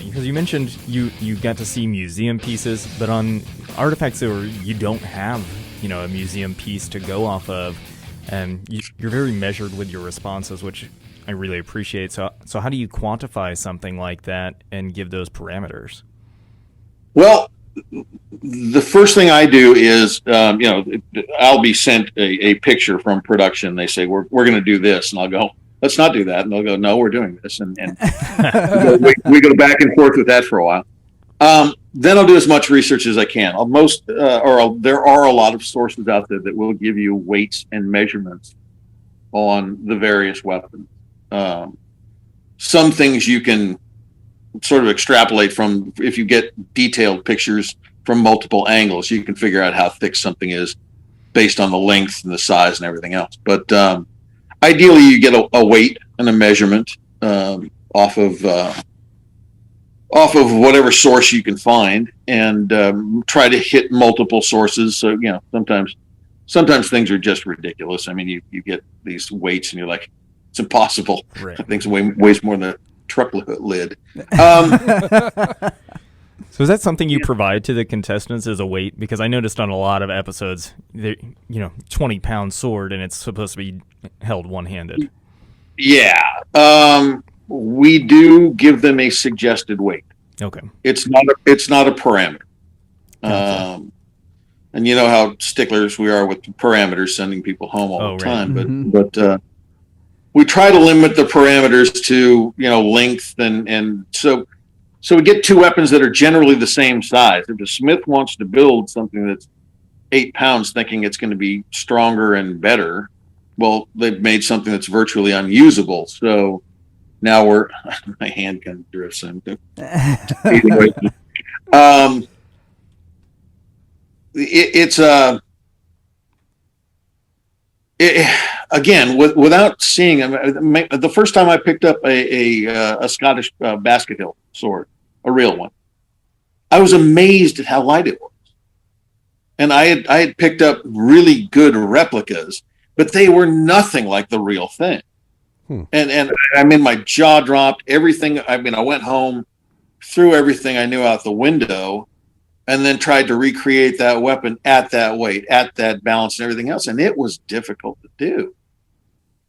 because you mentioned you got to see museum pieces, but on artifacts where you don't have, a museum piece to go off of, and you're very measured with your responses, which I really appreciate. So how do you quantify something like that and give those parameters? Well, the first thing I do is, I'll be sent a picture from production. They say, we're going to do this. And I'll go, let's not do that. And they'll go, no, we're doing this. And we go back and forth with that for a while. Then I'll do as much research as I can. There are a lot of sources out there that will give you weights and measurements on the various weapons. Some things you can sort of extrapolate from. If you get detailed pictures from multiple angles, you can figure out how thick something is based on the length and the size and everything else. But ideally, you get a weight and a measurement off of whatever source you can find, and try to hit multiple sources. So sometimes things are just ridiculous. I mean, you get these weights and you're like, it's impossible. Right. Things weighs more than a truck lid. So is that something you provide to the contestants as a weight? Because I noticed on a lot of episodes, 20-pound sword, and it's supposed to be held one-handed. Yeah. We do give them a suggested weight. Okay. It's not a parameter. Gotcha. And you know how sticklers we are with parameters, sending people home all the time. Right. But we try to limit the parameters to length, and so we get two weapons that are generally the same size. If a smith wants to build something that's 8 pounds, thinking it's going to be stronger and better, well, they've made something that's virtually unusable. So now my hand kind of drifts into. Again, without seeing them, the first time I picked up a Scottish basket hilt sword, a real one, I was amazed at how light it was. And I had picked up really good replicas, but they were nothing like the real thing. And I mean, my jaw dropped. Everything. I mean, I went home, threw everything I knew out the window, and then tried to recreate that weapon at that weight, at that balance, and everything else. And it was difficult to do.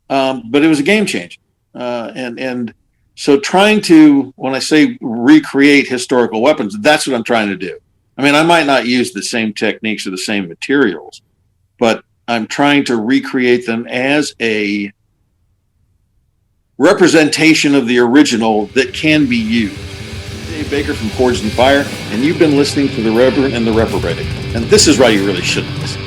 But it was a game changer. And so trying to, when I say recreate historical weapons, that's what I'm trying to do. I mean, I might not use the same techniques or the same materials, but I'm trying to recreate them as a representation of the original that can be used. Dave Baker from Forged in Fire, and you've been listening to the Reverend and the Reprobate. And this is why you really shouldn't listen.